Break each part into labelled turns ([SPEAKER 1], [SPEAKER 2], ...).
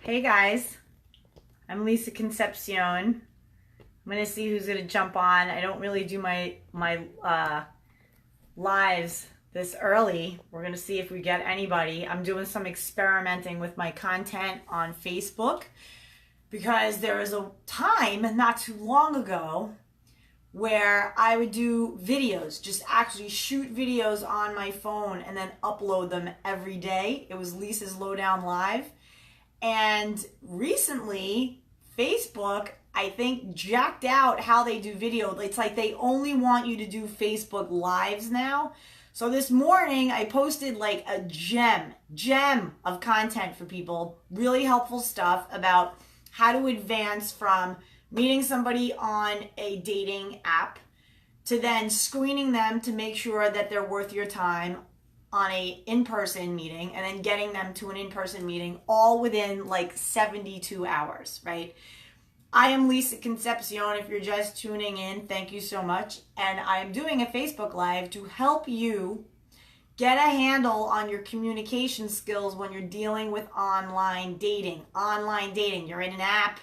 [SPEAKER 1] Hey guys, I'm Lisa Concepcion. I'm gonna see who's gonna jump on. I don't really do my lives this early. We're gonna see if we get anybody. I'm doing some experimenting with my content on Facebook because there was a time not too long ago where I would do videos, just actually shoot videos on my phone and then upload them every day. It was Lisa's Lowdown Live. And recently, Facebook, I think, jacked out how they do video. It's like they only want you to do Facebook Lives now. So this morning, I posted like a gem of content for people. Really helpful stuff about how to advance from meeting somebody on a dating app to then screening them to make sure that they're worth your time on a in-person meeting, and then getting them to an in-person meeting all within like 72 hours, right? I am Lisa Concepcion. If you're just tuning in, thank you so much. And I am doing a Facebook Live to help you get a handle on your communication skills when you're dealing with online dating. Online dating, you're in an app,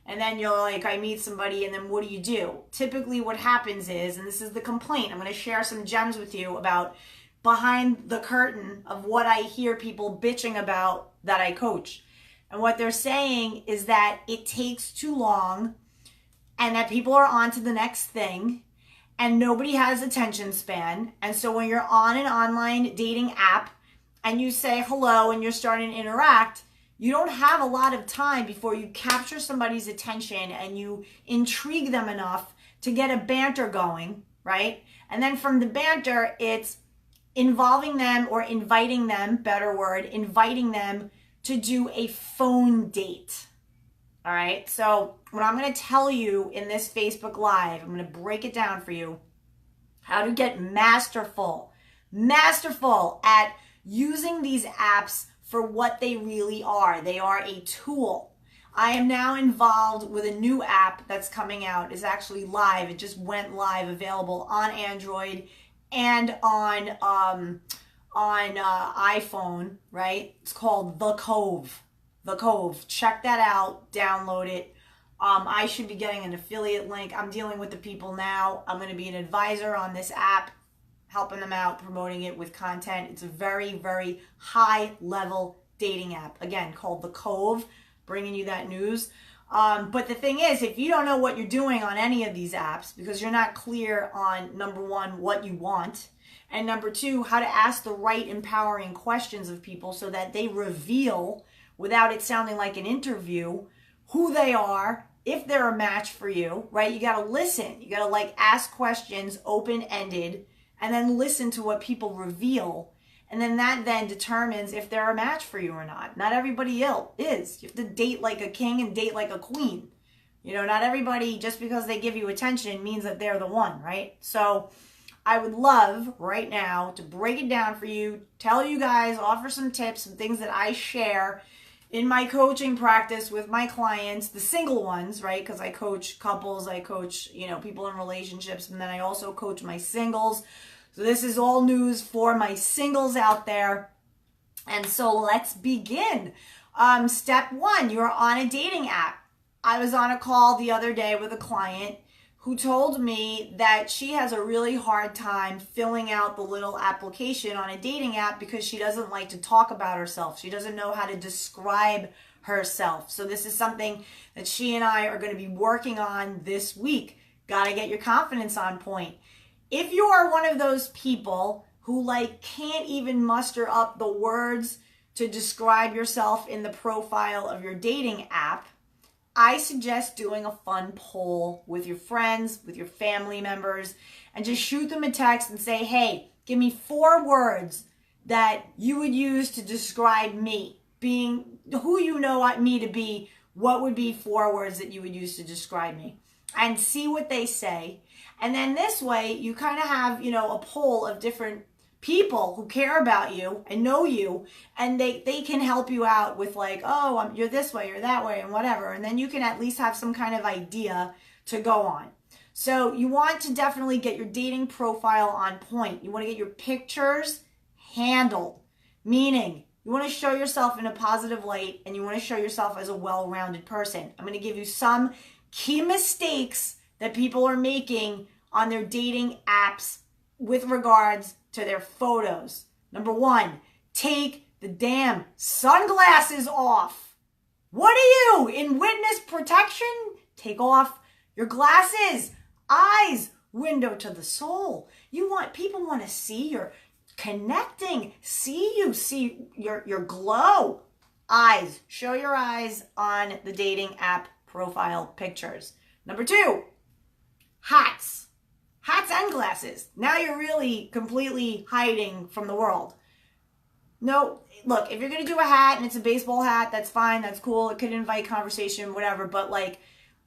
[SPEAKER 1] and then you're like, I meet somebody, and then what do? Typically what happens is, and this is the complaint, I'm going to share some gems with you about behind the curtain of what I hear people bitching about that I coach. And what they're saying is that it takes too long and that people are on to the next thing and nobody has attention span. And so when you're on an online dating app and you say hello and you're starting to interact, you don't have a lot of time before you capture somebody's attention and you intrigue them enough to get a banter going, right? And then from the banter, it's involving them or inviting them, better word, inviting them to do a phone date. All right. So what I'm going to tell you in this Facebook Live, I'm going to break it down for you, how to get masterful at using these apps for what they really are. They are a tool. I am now involved with a new app that's coming out. It's actually live. It just went live, available on Android and on iPhone, right? It's called The Cove. The Cove. Check that out. Download it. I should be getting an affiliate link. I'm dealing with the people now. I'm going to be an advisor on this app, helping them out, promoting it with content. It's a very, very high-level dating app. Again, called The Cove, bringing you that news. But the thing is, if you don't know what you're doing on any of these apps, because you're not clear on, number one, what you want, and number two, how to ask the right empowering questions of people so that they reveal, without it sounding like an interview, who they are, if they're a match for you, right? You got to listen. You got to like ask questions open-ended and then listen to what people reveal. And then that then determines if they're a match for you or not. Not everybody is. You have to date like a king and date like a queen. You know, not everybody, just because they give you attention, means that they're the one, right? So I would love right now to break it down for you, tell you guys, offer some tips, some things that I share in my coaching practice with my clients, the single ones, right? Because I coach couples, I coach, people in relationships, and then I also coach my singles. So this is all news for my singles out there. And so let's begin. Step one, you're on a dating app. I was on a call the other day with a client who told me that she has a really hard time filling out the little application on a dating app because she doesn't like to talk about herself. She doesn't know how to describe herself. So this is something that she and I are going to be working on this week. Got to get your confidence on point. If you are one of those people who can't even muster up the words to describe yourself in the profile of your dating app, I suggest doing a fun poll with your friends, with your family members, and just shoot them a text and say, hey, give me 4 words that you would use to describe me. Being who you know me to be, what would be 4 words that you would use to describe me? And see what they say. And then this way, you kind of have, a poll of different people who care about you and know you, and they can help you out with you're this way, you're that way, and whatever. And then you can at least have some kind of idea to go on. So you want to definitely get your dating profile on point. You want to get your pictures handled, meaning You want to show yourself in a positive light, and you want to show yourself as a well-rounded person. I'm going to give you some key mistakes that people are making on their dating apps with regards to their photos. Number one, take the damn sunglasses off. What are you, in witness protection? Take off your glasses. Eyes, window to the soul. People want to see your connecting, see you, see your glow. Eyes, show your eyes on the dating app profile pictures. Number two, hats and glasses. Now you're really completely hiding from the world. No, look, if you're going to do a hat and it's a baseball hat, that's fine, that's cool. It could invite conversation, whatever. But like,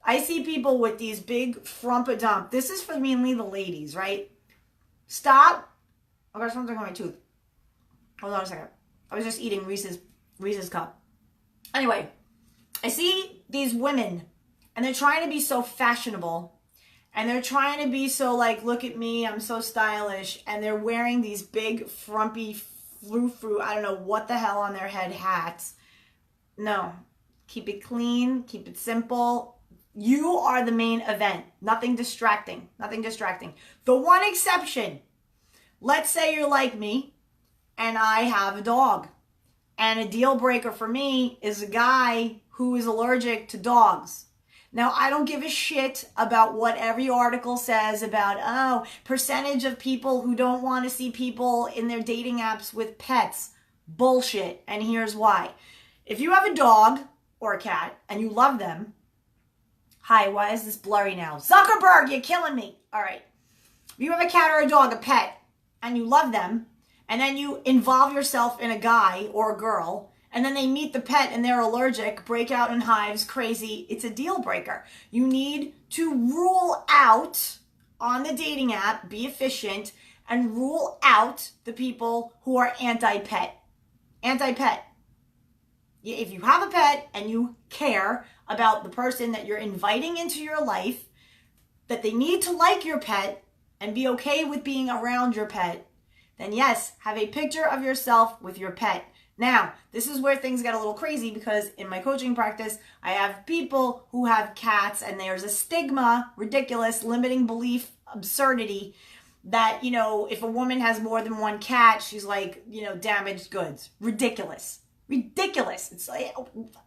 [SPEAKER 1] I see people with these big frumpa-dump. This is for mainly the ladies, right? Stop. I got something on my tooth. Hold on a second. I was just eating Reese's cup. Anyway, I see these women, and they're trying to be so fashionable, and they're trying to be so like, look at me, I'm so stylish, and they're wearing these big frumpy frou-frou, I don't know what the hell on their head hats. No. Keep it clean. Keep it simple. You are the main event. Nothing distracting. Nothing distracting. The one exception, let's say you're like me, and I have a dog. And a deal breaker for me is a guy who is allergic to dogs. Now, I don't give a shit about what every article says about, oh, percentage of people who don't want to see people in their dating apps with pets. Bullshit. And here's why. If you have a dog or a cat and you love them, hi, why is this blurry now? Zuckerberg, you're killing me. All right. If you have a cat or a dog, a pet, and you love them, and then you involve yourself in a guy or a girl, and then they meet the pet and they're allergic, break out in hives, crazy, it's a deal breaker. You need to rule out on the dating app, be efficient, and rule out the people who are anti-pet. Anti-pet. If you have a pet and you care about the person that you're inviting into your life, that they need to like your pet and be okay with being around your pet, then yes, have a picture of yourself with your pet. Now, this is where things get a little crazy because in my coaching practice, I have people who have cats and there's a stigma, ridiculous, limiting belief, absurdity that, if a woman has more than one cat, she's like, damaged goods. Ridiculous. Ridiculous. It's like,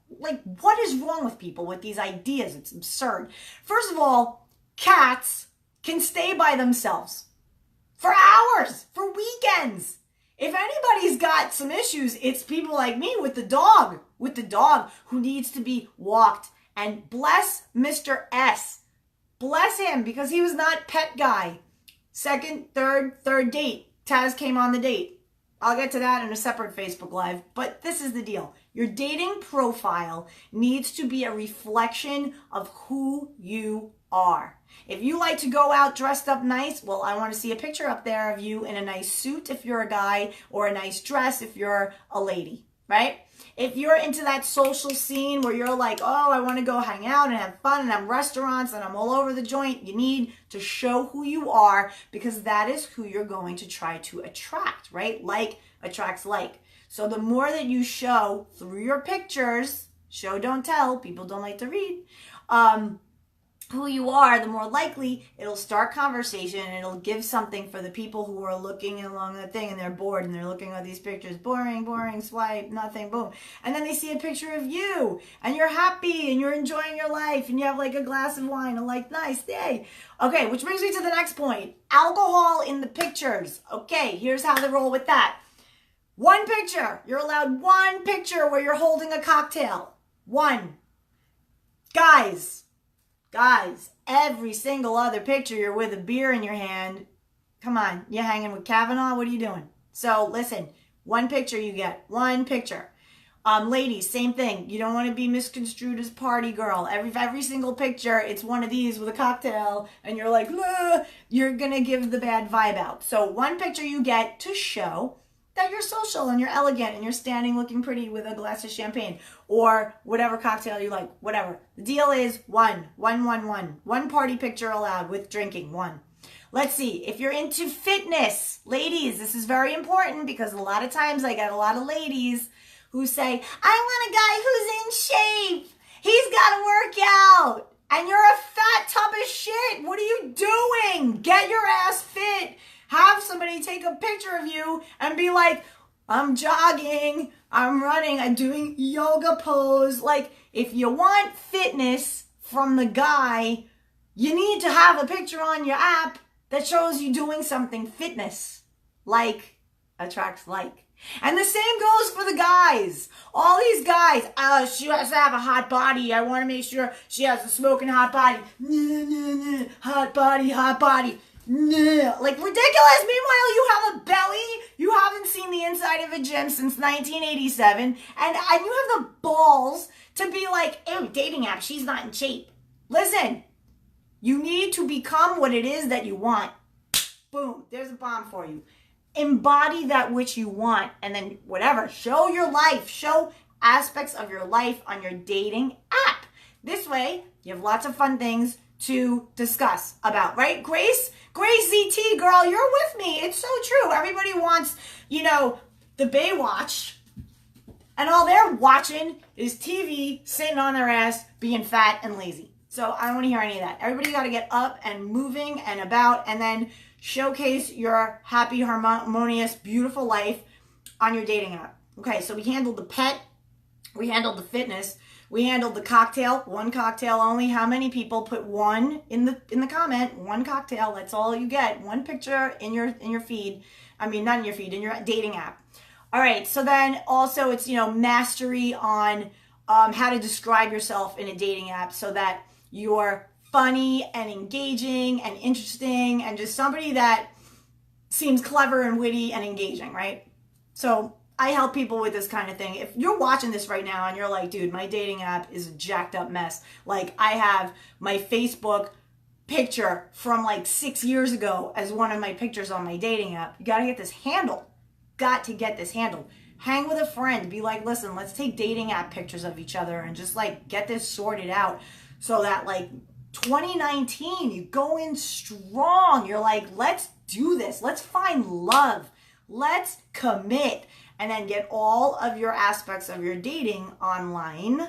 [SPEAKER 1] what is wrong with people with these ideas? It's absurd. First of all, cats can stay by themselves for hours, for weekends. If anybody's got some issues, it's people like me with the dog who needs to be walked. And bless Mr. S. Bless him because he was not pet guy. Second, third date. Taz came on the date. I'll get to that in a separate Facebook Live. But this is the deal. Your dating profile needs to be a reflection of who you are. If you like to go out dressed up nice, well, I want to see a picture up there of you in a nice suit if you're a guy or a nice dress if you're a lady, right? If you're into that social scene where you're like, oh, I want to go hang out and have fun and have restaurants and I'm all over the joint, you need to show who you are because that is who you're going to try to attract, right? Like attracts like. So the more that you show through your pictures, show, don't tell, people don't like to read, who you are, the more likely it'll start conversation and it'll give something for the people who are looking along the thing and they're bored and they're looking at these pictures, boring, swipe, nothing, boom. And then they see a picture of you and you're happy and you're enjoying your life and you have like a glass of wine and like, nice day. Okay, which brings me to the next point. Alcohol in the pictures. Okay, here's how they roll with that. One picture. You're allowed one picture where you're holding a cocktail. One. Guys, every single other picture you're with a beer in your hand. Come on, you hanging with Kavanaugh? What are you doing? So listen, one picture you get, one picture. Ladies, same thing. You don't want to be misconstrued as party girl. Every single picture, it's one of these with a cocktail, and you're like, you're gonna give the bad vibe out. So one picture you get to show that you're social and you're elegant and you're standing looking pretty with a glass of champagne or whatever cocktail you like, whatever. The deal is one party picture allowed with drinking, one. let's see. If you're into fitness, ladies, this is very important because a lot of times I get a lot of ladies who say, I want a guy who's in shape. He's got to work out. And you're a fat tub of shit. What are you doing? Get your ass fit. Have somebody take a picture of you and be like, I'm jogging, I'm running, I'm doing yoga pose. Like, if you want fitness from the guy, you need to have a picture on your app that shows you doing something fitness. Like attracts like. And the same goes for the guys. All these guys, she has to have a hot body. I want to make sure she has a smoking hot body. Hot body, hot body. Like ridiculous. Meanwhile, you have a belly. You haven't seen the inside of a gym since 1987. And you have the balls to be like, ew, dating app, she's not in shape. Listen, you need to become what it is that you want. Boom, there's a bomb for you. Embody that which you want, and then whatever, show your life, show aspects of your life on your dating app. This way, you have lots of fun things to discuss about, right? Grace ZT, girl, you're with me. It's so true. Everybody wants, the Baywatch, and all they're watching is TV, sitting on their ass, being fat and lazy. So I don't want to hear any of that. Everybody got to get up and moving and about, and then showcase your happy, harmonious, beautiful life on your dating app. Okay, so we handled the pet, we handled the fitness, we handled the cocktail, one cocktail only. How many people put one in the comment? One cocktail, that's all you get. One picture in your feed. I mean, not in your feed, in your dating app. All right, so then also it's, mastery on how to describe yourself in a dating app so that you're funny and engaging and interesting and just somebody that seems clever and witty and engaging, right? So I help people with this kind of thing. If you're watching this right now and you're like, dude, my dating app is a jacked up mess. Like, I have my Facebook picture from like 6 years ago as one of my pictures on my dating app. You got to get this handled. Got to get this handled. Hang with a friend. Be like, listen, let's take dating app pictures of each other and just like get this sorted out so that like 2019, you go in strong. You're like, let's do this. Let's find love. Let's commit. And then get all of your aspects of your dating online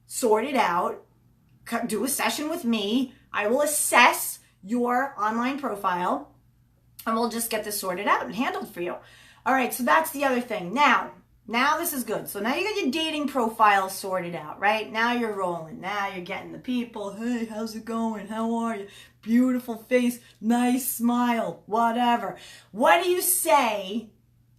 [SPEAKER 1] sorted out. Do a session with me. I will assess your online profile and we'll just get this sorted out and handled for you. All right, so that's the other thing. Now this is good. So now you got your dating profile sorted out, right? Now you're rolling. Now you're getting the people. Hey, how's it going? How are you? Beautiful face, nice smile, whatever. What do you say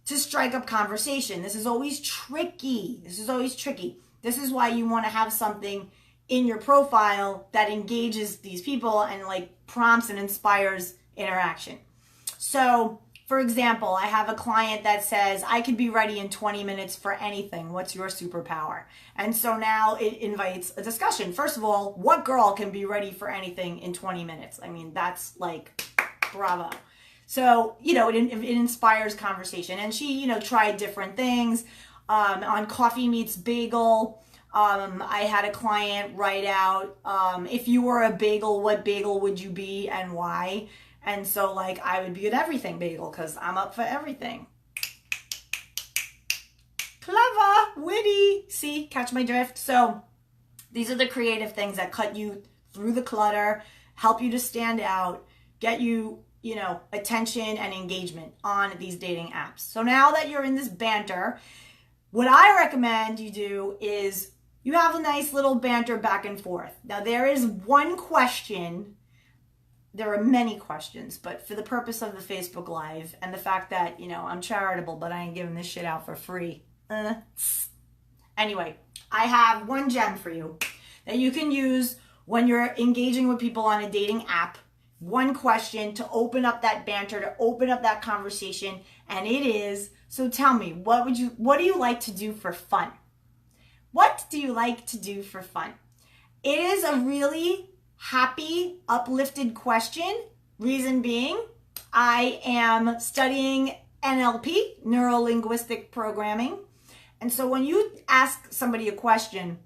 [SPEAKER 1] to strike up conversation? This is always tricky. This is why you want to have something in your profile that engages these people and like prompts and inspires interaction. So, for example, I have a client that says, I could be ready in 20 minutes for anything. What's your superpower? And so now it invites a discussion. First of all, what girl can be ready for anything in 20 minutes? I mean, that's like, bravo. So, it inspires conversation. And she, tried different things on Coffee Meets Bagel. I had a client write out, if you were a bagel, what bagel would you be and why? And so, like, I would be an everything bagel because I'm up for everything. Clever, witty. See, catch my drift? So these are the creative things that cut you through the clutter, help you to stand out, get you, attention and engagement on these dating apps. So now that you're in this banter, what I recommend you do is you have a nice little banter back and forth. Now, there is one question. There are many questions, but for the purpose of the Facebook Live and the fact that, I'm charitable, but I ain't giving this shit out for free. Anyway, I have one gem for you that you can use when you're engaging with people on a dating app. One question to open up that banter, to open up that conversation, and it is, so tell me, what do you like to do for fun? What do you like to do for fun? It is a really happy, uplifted question. Reason being, I am studying NLP, neuro-linguistic programming. And so when you ask somebody a question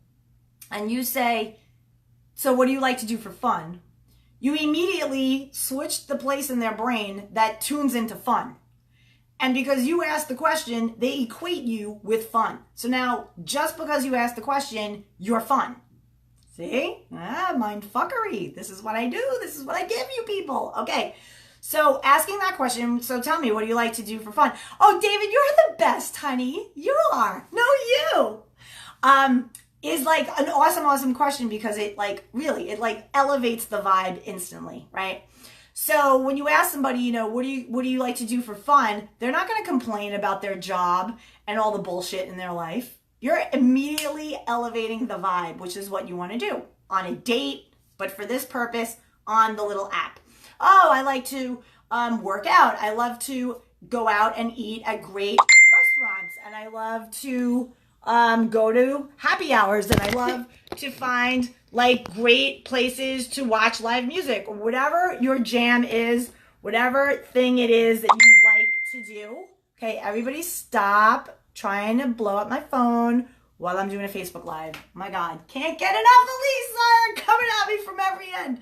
[SPEAKER 1] and you say, so what do you like to do for fun? you immediately switch the place in their brain that tunes into fun. And because you asked the question, they equate you with fun. So now, just because you asked the question, you're fun. See? Mind fuckery. This is what I do. This is what I give you people. Okay. So asking that question, so tell me, what do you like to do for fun? Oh, David, you're the best, honey. You are. No, you. Is like an awesome question because it like really, it like elevates the vibe instantly, right? So when you ask somebody, you know, what do you like to do for fun? They're not going to complain about their job and all the bullshit in their life. You're immediately elevating the vibe, which is what you want to do on a date, but for this purpose on the little app. Oh, I like to work out. I love to go out and eat at great restaurants, and I love to go to happy hours, and I love to find like great places to watch live music, or whatever your jam is, whatever thing it is that you like to do. Okay, everybody stop trying to blow up my phone while I'm doing a Facebook Live. Oh my God, can't get enough, Elisa. They're coming at me from every end.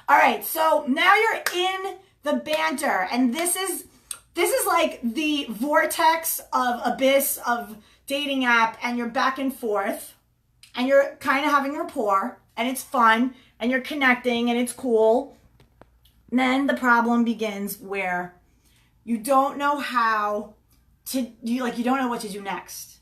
[SPEAKER 1] All right, so now you're in the banter, and this is like the vortex of abyss of dating app, and you're back and forth, and you're kind of having rapport, and it's fun, and you're connecting, and it's cool. And then the problem begins where you don't know how to, you don't know what to do next.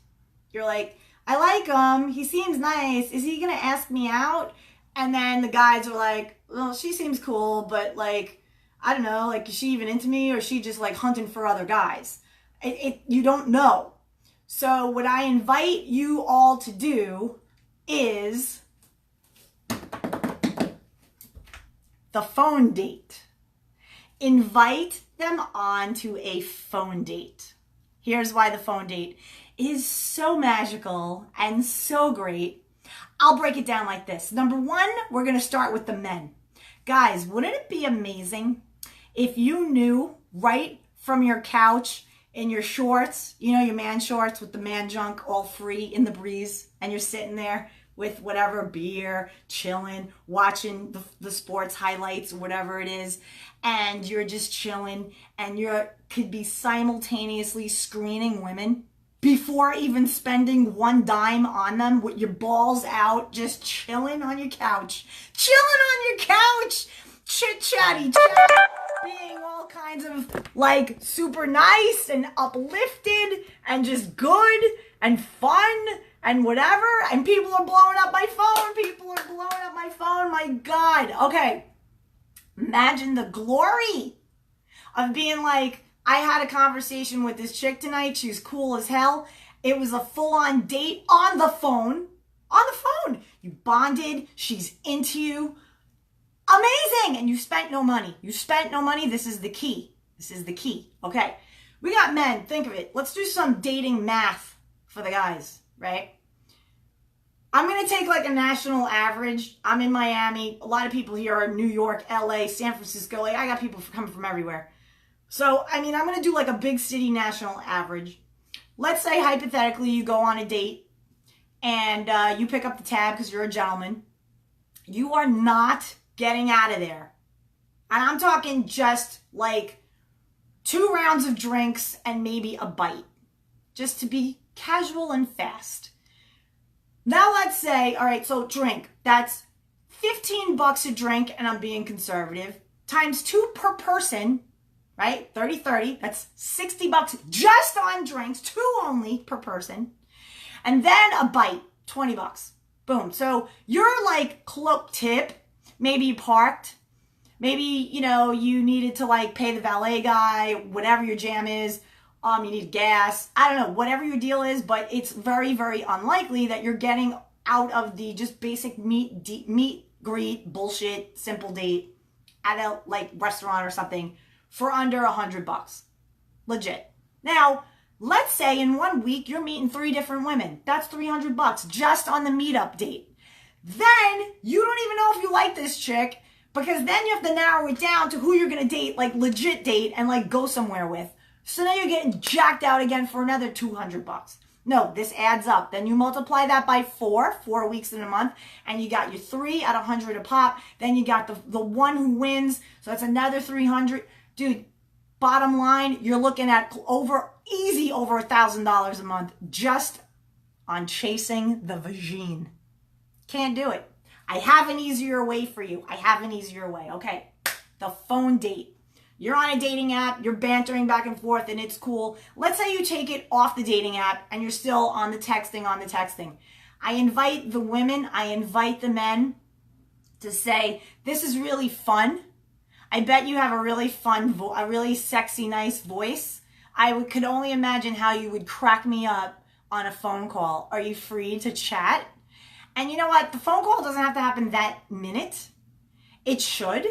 [SPEAKER 1] You're like, I like him, he seems nice, is he gonna ask me out? And then the guys are like, well, she seems cool, but like, I don't know, like, is she even into me, or is she just like hunting for other guys? You don't know. So what I invite you all to do is the phone date. Invite them on to a phone date. Here's why the phone date is so magical and so great. I'll break it down like this. Number one, we're going to start with the men. Guys, wouldn't it be amazing if you knew right from your couch in your shorts, you know, your man shorts with the man junk all free in the breeze, and you're sitting there with whatever beer, chilling, watching the sports highlights, whatever it is, and you're just chilling, and could be simultaneously screening women before even spending one dime on them, with your balls out, just chilling on your couch. Chit-chatty, being all kinds of like super nice and uplifted and just good and fun and whatever. And people are blowing up my phone. My God. Okay. Imagine the glory of being like, I had a conversation with this chick tonight. She was cool as hell. It was a full-on date on the phone. You bonded. She's into you. Amazing. And you spent no money. This is the key. Okay. We got men. Think of it. Let's do some dating math for the guys, right? I'm going to take like a national average. I'm in Miami. A lot of people here are in New York, LA, San Francisco. Like, I got people coming from everywhere. So, I mean, I'm going to do like a big city national average. Let's say hypothetically you go on a date and you pick up the tab because you're a gentleman. You are not getting out of there. And I'm talking just like 2 rounds of drinks and maybe a bite, just to be casual and fast. Now let's say, all right, so drink, that's $15 a drink, and I'm being conservative, times 2 per person, right? 30, that's $60 just on drinks, 2 only per person. And then a bite, $20. Boom. So you're like cloak tip, maybe you parked, maybe, you know, you needed to like pay the valet guy, whatever your jam is. You need gas. I don't know, whatever your deal is, but it's very, very unlikely that you're getting out of the just basic meet, greet, bullshit, simple date at a like restaurant or something for under $100. Legit. Now, let's say in 1 week you're meeting 3 different women. That's $300 just on the meetup date. Then you don't even know if you like this chick, because then you have to narrow it down to who you're going to date, like legit date, and like go somewhere with. So now you're getting jacked out again for another $200. No, this adds up. Then you multiply that by 4 weeks in a month, and you got your 3 at 100 a pop. Then you got the one who wins, so that's another 300. Dude, bottom line, you're looking at easy over $1,000 a month just on chasing the vagine. Can't do it. I have an easier way for you. I have an easier way. Okay, the phone date. You're on a dating app, you're bantering back and forth, and it's cool. Let's say you take it off the dating app and you're still on the texting. I invite the women, I invite the men to say, this is really fun. I bet you have a really fun, a really sexy, nice voice. Could only imagine how you would crack me up on a phone call. Are you free to chat? And you know what? The phone call doesn't have to happen that minute. It should.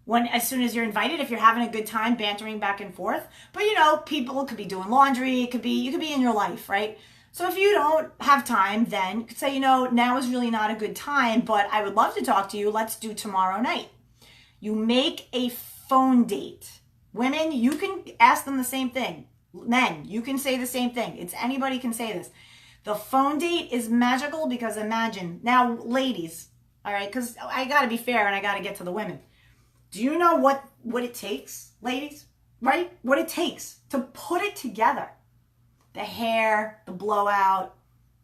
[SPEAKER 1] As soon as you're invited, if you're having a good time bantering back and forth. But you know, people could be doing laundry, you could be in your life, right? So if you don't have time, then you could say, you know, now is really not a good time, but I would love to talk to you. Let's do tomorrow night. You make a phone date. Women, you can ask them the same thing. Men, you can say the same thing. Anybody can say this. The phone date is magical because imagine, now ladies, all right, because I got to be fair and I got to get to the women. Do you know what it takes, ladies? Right? What it takes to put it together. The hair, the blowout,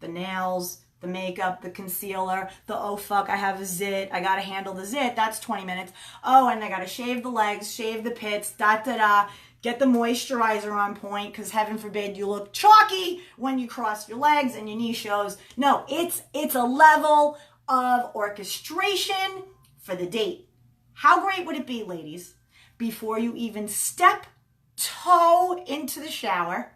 [SPEAKER 1] the nails, the makeup, the concealer, the oh fuck, I have a zit, I gotta handle the zit, that's 20 minutes. Oh, and I gotta shave the legs, shave the pits, get the moisturizer on point, because heaven forbid you look chalky when you cross your legs and your knee shows. No, it's a level of orchestration for the date. How great would it be, ladies, before you even step toe into the shower,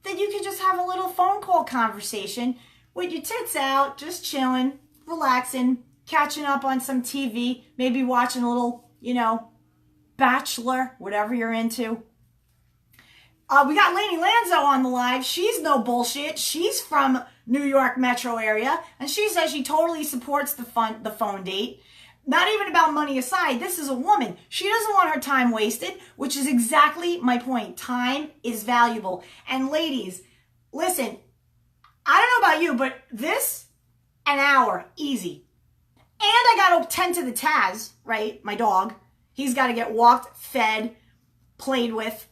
[SPEAKER 1] that you could just have a little phone call conversation with your tits out, just chilling, relaxing, catching up on some TV, maybe watching a little, you know, Bachelor, whatever you're into. We got Lainey Lanzo on the live. She's no bullshit. She's from New York metro area, and she says she totally supports the phone date. Not even about money aside, this is a woman. She doesn't want her time wasted, which is exactly my point. Time is valuable. And ladies, listen, I don't know about you, but an hour, easy. And I got to tend to the Taz, right? My dog. He's got to get walked, fed, played with.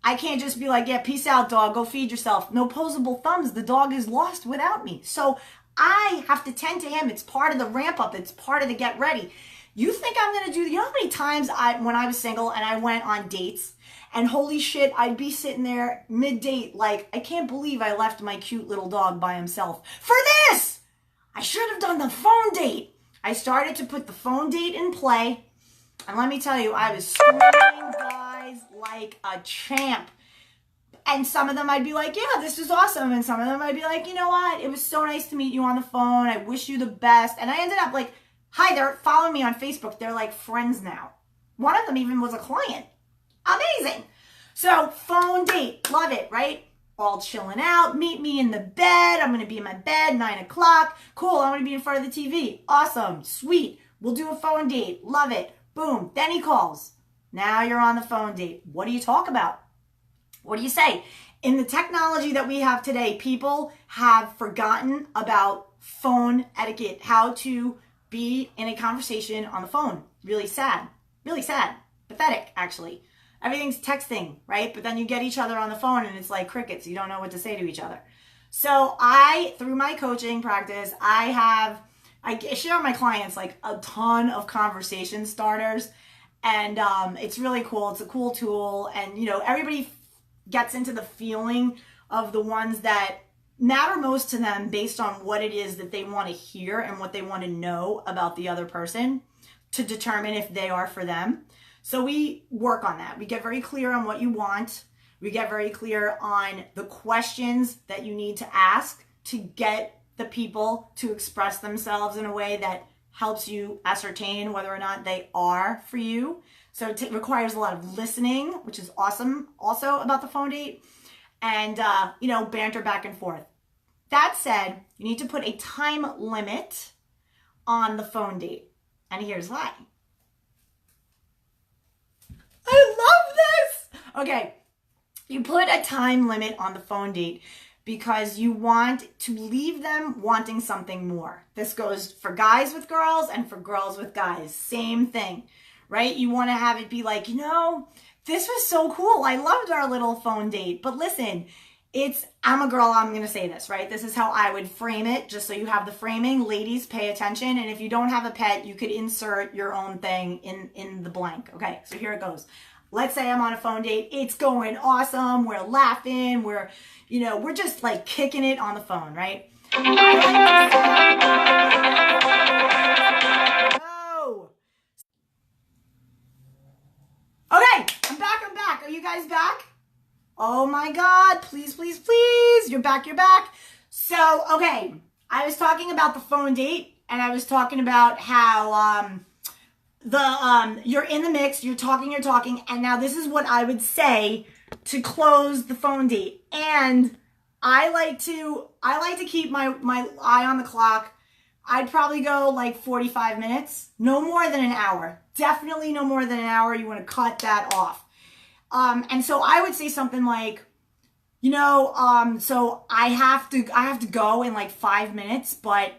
[SPEAKER 1] I can't just be like, yeah, peace out, dog. Go feed yourself. No posable thumbs. The dog is lost without me. So I have to tend to him. It's part of the ramp up. It's part of the get ready. You think I'm going to do, you know how many times when I was single and I went on dates and holy shit, I'd be sitting there mid-date like, I can't believe I left my cute little dog by himself for this. I should have done the phone date. I started to put the phone date in play. And let me tell you, I was screaming guys like a champ. And some of them I'd be like, yeah, this is awesome. And some of them I'd be like, you know what? It was so nice to meet you on the phone. I wish you the best. And I ended up like, hi, they're following me on Facebook. They're like friends now. One of them even was a client. Amazing. So phone date, love it, right? All chilling out. Meet me in the bed. I'm going to be in my bed, 9 o'clock. Cool, I'm going to be in front of the TV. Awesome, sweet. We'll do a phone date. Love it. Boom. Then he calls. Now you're on the phone date. What do you talk about? What do you say? In the technology that we have today, people have forgotten about phone etiquette, how to be in a conversation on the phone. Really sad. Really sad. Pathetic, actually. Everything's texting, right? But then you get each other on the phone and it's like crickets. You don't know what to say to each other. So through my coaching practice, I share with my clients like a ton of conversation starters. And it's really cool. It's a cool tool. And, you know, everybody gets into the feeling of the ones that matter most to them based on what it is that they want to hear and what they want to know about the other person to determine if they are for them. So we work on that. We get very clear on what you want. We get very clear on the questions that you need to ask to get the people to express themselves in a way that helps you ascertain whether or not they are for you. So it requires a lot of listening, which is awesome also about the phone date, and, you know, banter back and forth. That said, you need to put a time limit on the phone date. And here's why. I love this. Okay. You put a time limit on the phone date because you want to leave them wanting something more. This goes for guys with girls and for girls with guys. Same thing, right? You want to have it be like, this was so cool. I loved our little phone date. But listen, I'm a girl, I'm going to say this, right? This is how I would frame it, just so you have the framing. Ladies, pay attention. And if you don't have a pet, you could insert your own thing in the blank. Okay, so here it goes. Let's say I'm on a phone date. It's going awesome. We're laughing. We're just like kicking it on the phone, right? Oh. Okay, I'm back. Are you guys back? Oh my God, please, please, please. You're back. So, okay, I was talking about the phone date, and I was talking about how you're in the mix, you're talking, and now this is what I would say to close the phone date. And I like to keep my eye on the clock. I'd probably go like 45 minutes, no more than an hour. Definitely no more than an hour. You want to cut that off. And so I would say something like, so I have to go in like 5 minutes, but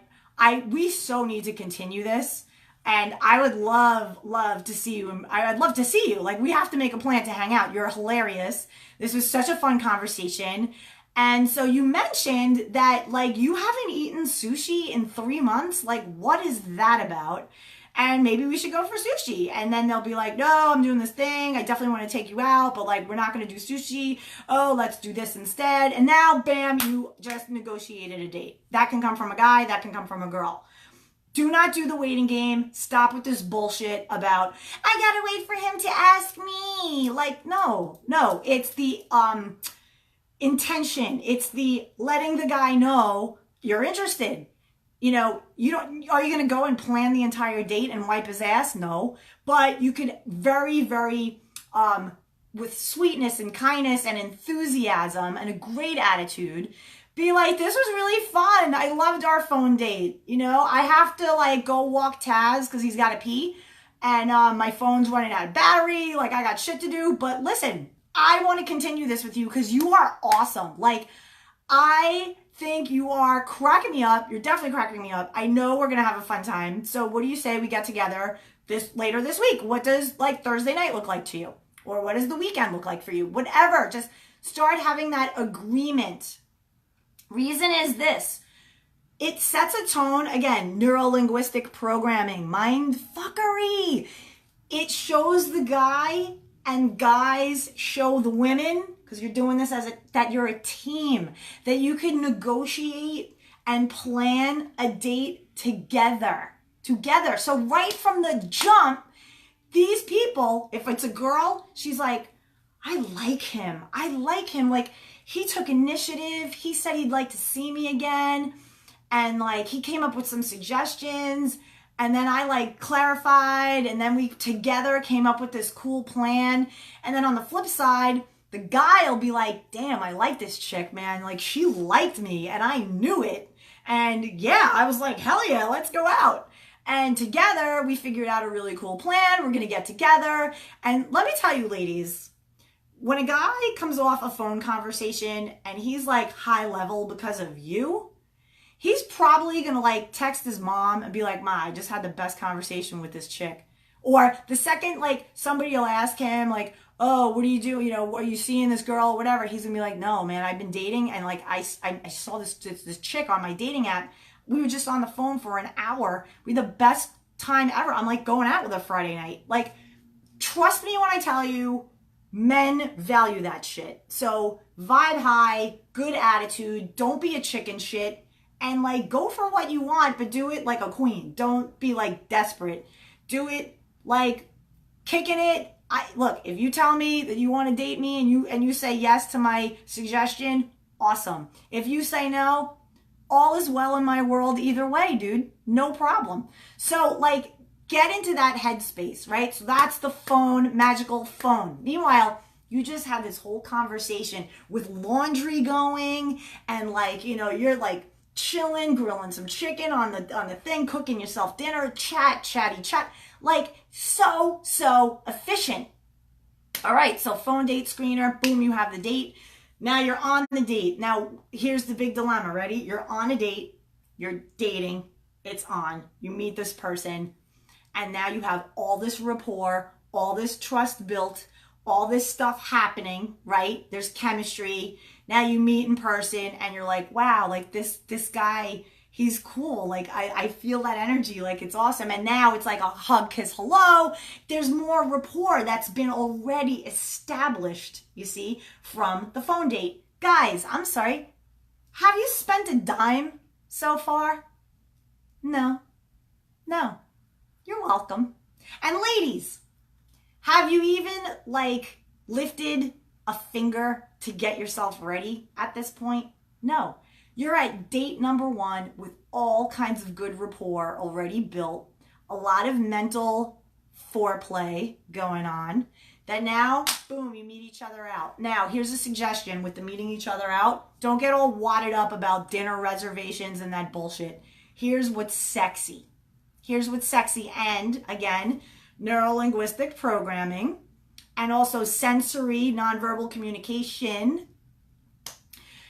[SPEAKER 1] we so need to continue this. And I would love to see you. I'd love to see you. Like, we have to make a plan to hang out. You're hilarious. This was such a fun conversation. And so you mentioned that, like, you haven't eaten sushi in 3 months. Like, what is that about? And maybe we should go for sushi. And then they'll be like, no, I'm doing this thing. I definitely want to take you out, but like, we're not going to do sushi. Oh, let's do this instead. And now, bam, you just negotiated a date. That can come from a guy. That can come from a girl. Do not do the waiting game. Stop with this bullshit about, I got to wait for him to ask me. Like, no. It's the intention. It's the letting the guy know you're interested. Are you going to go and plan the entire date and wipe his ass? No. But you could very, very, with sweetness and kindness and enthusiasm and a great attitude, be like, this was really fun. I loved our phone date. I have to like go walk Taz because he's got to pee. And my phone's running out of battery. Like, I got shit to do. But listen, I want to continue this with you because you are awesome. Like, I think you are cracking me up. You're definitely cracking me up. I know we're going to have a fun time. So what do you say we get together later this week? What does like Thursday night look like to you? Or what does the weekend look like for you? Whatever. Just start having that agreement. Reason is this. It sets a tone. Again, neuro-linguistic programming, mind fuckery. It shows the guy, and guys show the women, because you're doing this that you're a team, that you can negotiate and plan a date together. So right from the jump, these people, if it's a girl, she's like, I like him. Like, he took initiative. He said he'd like to see me again. And like, he came up with some suggestions. And then I like clarified. And then we together came up with this cool plan. And then on the flip side, the guy will be like, damn, I like this chick, man. Like, she liked me and I knew it. And yeah, I was like, hell yeah, let's go out. And together we figured out a really cool plan. We're going to get together. And let me tell you, ladies, when a guy comes off a phone conversation and he's like high level because of you, he's probably going to like text his mom and be like, Ma, I just had the best conversation with this chick. Or the second like somebody will ask him like, oh, what do you do? Are you seeing this girl or whatever? He's going to be like, no, man, I've been dating. And like, I saw this chick on my dating app. We were just on the phone for an hour. We had the best time ever. I'm like going out with her Friday night. Like, trust me when I tell you, men value that shit. So vibe high, good attitude. Don't be a chicken shit. And like, go for what you want, but do it like a queen. Don't be like desperate. Do it like kicking it. Look, if you tell me that you want to date me and you say yes to my suggestion, awesome. If you say no, all is well in my world either way, dude. No problem. So like, get into that headspace, right? So that's the phone, magical phone. Meanwhile, you just had this whole conversation with laundry going and like, you're like chilling, grilling some chicken on the thing, cooking yourself dinner, chatty chat. Like, so efficient. All right, so phone date screener, boom, you have the date. Now you're on the date. Now, here's the big dilemma. Ready? You're on a date, you're dating, it's on. You meet this person, and now you have all this rapport, all this trust built, all this stuff happening, right? There's chemistry. Now you meet in person, and you're like, wow, like this guy, he's cool. Like, I feel that energy. Like, it's awesome. And now it's like a hug, kiss, hello. There's more rapport that's been already established, you see, from the phone date. Guys, I'm sorry. Have you spent a dime so far? No. No. You're welcome. And ladies, have you even, like, lifted a finger to get yourself ready at this point? No. You're at date number 1 with all kinds of good rapport already built, a lot of mental foreplay going on, that now, boom, you meet each other out. Now, here's a suggestion with the meeting each other out. Don't get all wadded up about dinner reservations and that bullshit. Here's what's sexy. Here's what's sexy. And, again, neuro-linguistic programming and also sensory nonverbal communication.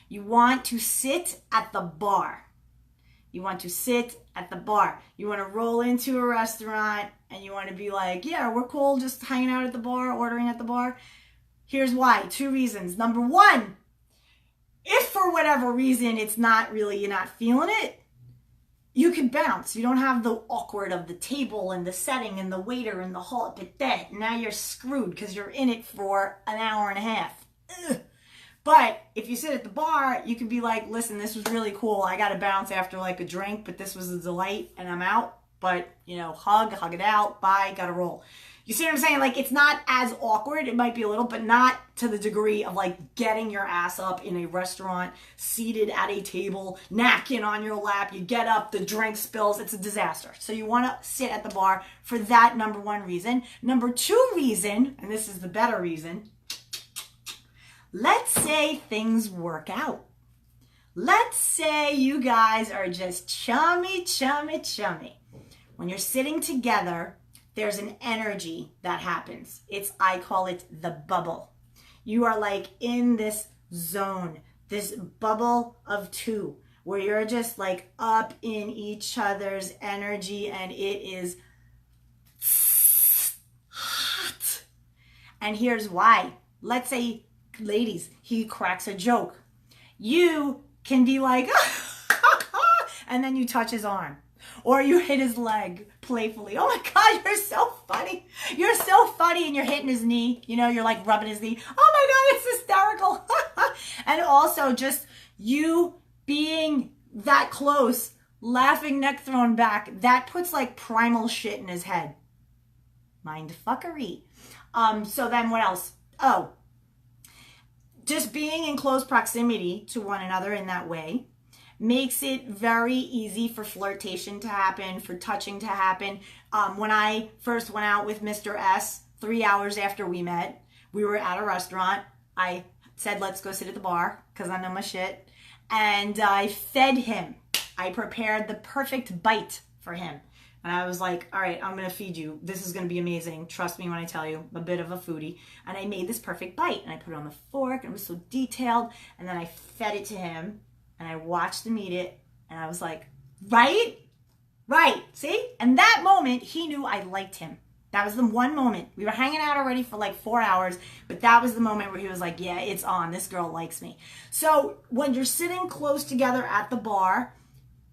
[SPEAKER 1] You want to sit at the bar. You want to sit at the bar. You want to roll into a restaurant and you want to be like, yeah, we're cool just hanging out at the bar, ordering at the bar. Here's why. 2 reasons. Number 1, if for whatever reason it's not really, you're not feeling it, you can bounce. You don't have the awkward of the table and the setting and the waiter and the hall. But then now you're screwed because you're in it for an hour and a half. Ugh. But if you sit at the bar, you can be like, listen, this was really cool. I got to bounce after like a drink, but this was a delight and I'm out. But, you know, hug it out. Bye. Got to roll. You see what I'm saying? Like, it's not as awkward. It might be a little, but not to the degree of like getting your ass up in a restaurant, seated at a table, napkin on your lap. You get up, the drink spills. It's a disaster. So you want to sit at the bar for that number 1 reason. Number 2 reason, and this is the better reason, let's say things work out. Let's say you guys are just chummy, chummy, chummy. When you're sitting together, there's an energy that happens. I call it the bubble. You are like in this zone, this bubble of 2, where you're just like up in each other's energy and it is hot. And here's why. Let's say, ladies, he cracks a joke. You can be like, and then you touch his arm. Or you hit his leg playfully. Oh my God, you're so funny. You're so funny. And you're hitting his knee. You know, you're like rubbing his knee. Oh my God, it's hysterical. And also just you being that close, laughing, neck thrown back, that puts like primal shit in his head. Mind fuckery. So then what else? Oh, just being in close proximity to one another in that way makes it very easy for flirtation to happen, for touching to happen. When I first went out with Mr. S, 3 hours after we met, we were at a restaurant. I said, let's go sit at the bar because I know my shit. And I fed him. I prepared the perfect bite for him. And I was like, all right, I'm going to feed you. This is going to be amazing. Trust me when I tell you, I'm a bit of a foodie. And I made this perfect bite. And I put it on the fork. And it was so detailed. And then I fed it to him. And I watched him eat it. And I was like, right? Right. See? And that moment, he knew I liked him. That was the one moment. We were hanging out already for like 4 hours. But that was the moment where he was like, yeah, it's on. This girl likes me. So when you're sitting close together at the bar,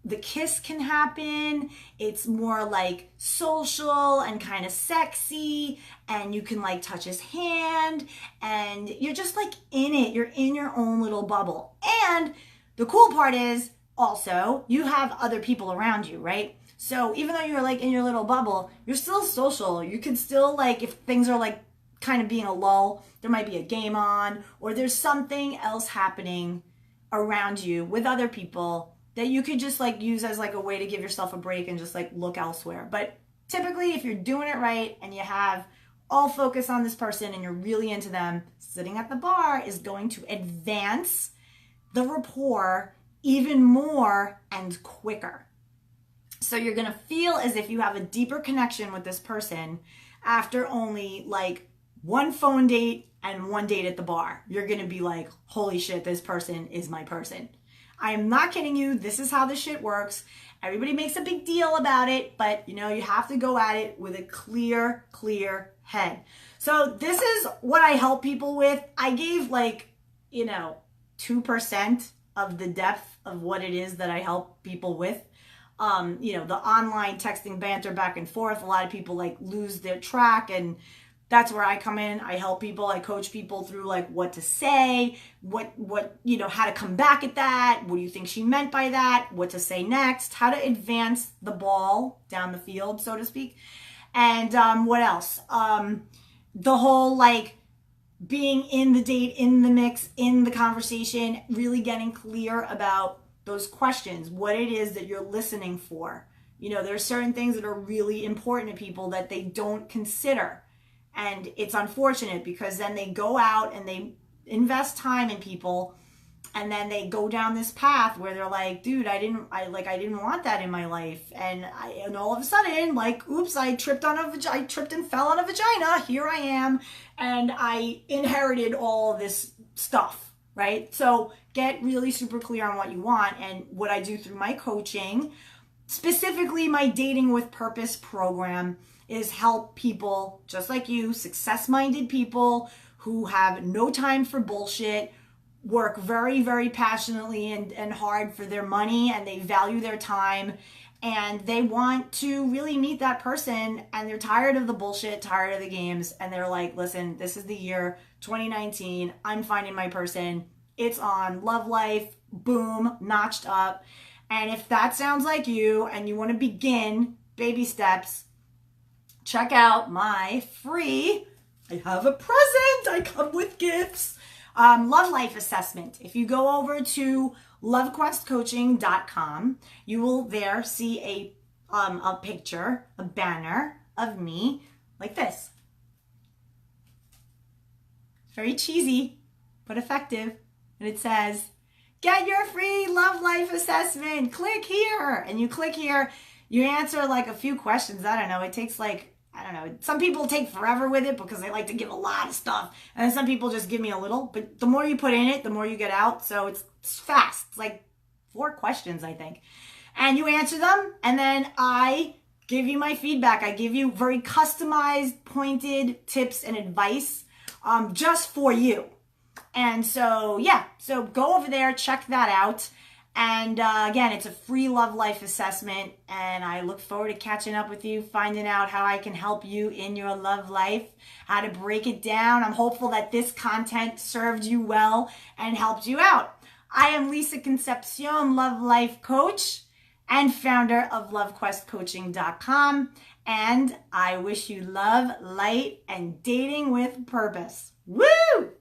[SPEAKER 1] the kiss can happen. It's more like social and kind of sexy, and you can like touch his hand and you're just like in it. You're in your own little bubble. And the cool part is also you have other people around you, right? So even though you're like in your little bubble, you're still social. You can still like, if things are like kind of being a lull, there might be a game on or there's something else happening around you with other people that you could just like use as like a way to give yourself a break and just like look elsewhere. But typically if you're doing it right and you have all focus on this person and you're really into them, sitting at the bar is going to advance the rapport even more and quicker. So you're going to feel as if you have a deeper connection with this person after only like one phone date and one date at the bar. You're going to be like, holy shit, this person is my person. I am not kidding you. This is how this shit works. Everybody makes a big deal about it, but you have to go at it with a clear head. So this is what I help people with. I gave 2% of the depth of what it is that I help people with. The online texting banter back and forth. A lot of people lose their track, and that's where I come in. I help people. I coach people through what to say, what how to come back at that. What do you think she meant by that? What to say next? How to advance the ball down the field, so to speak. And what else? The whole being in the date, in the mix, in the conversation, really getting clear about those questions, what it is that you're listening for. There are certain things that are really important to people that they don't consider. And it's unfortunate because then they go out and they invest time in people, and then they go down this path where they're like, dude, I didn't want that in my life. And all of a sudden, oops, I tripped and fell on a vagina. Here I am. And I inherited all of this stuff, right? So get really super clear on what you want. And what I do through my coaching, specifically my Dating with Purpose program, is help people just like you, success-minded people who have no time for bullshit, work very, very passionately and hard for their money, and they value their time, and they want to really meet that person, and they're tired of the bullshit, tired of the games, and they're like, listen, this is the year 2019. I'm finding my person. It's on. Love life. Boom. Notched up. And if that sounds like you and you want to begin baby steps, check out my free, I have a present, I come with gifts, love life assessment. If you go over to LoveQuestCoaching.com, you will there see a picture, a banner of me like this. Very cheesy, but effective. And it says, get your free love life assessment. Click here. And you click here. You answer a few questions. I don't know. It takes some people take forever with it because they like to give a lot of stuff. And then some people just give me a little. But the more you put in it, the more you get out. So it's fast. It's 4 questions, I think. And you answer them. And then I give you my feedback. I give you very customized, pointed tips and advice just for you. And so, yeah. So go over there. Check that out. And again, it's a free love life assessment, and I look forward to catching up with you, finding out how I can help you in your love life, how to break it down. I'm hopeful that this content served you well and helped you out. I am Lisa Concepcion, love life coach and founder of LoveQuestCoaching.com, and I wish you love, light, and dating with purpose. Woo!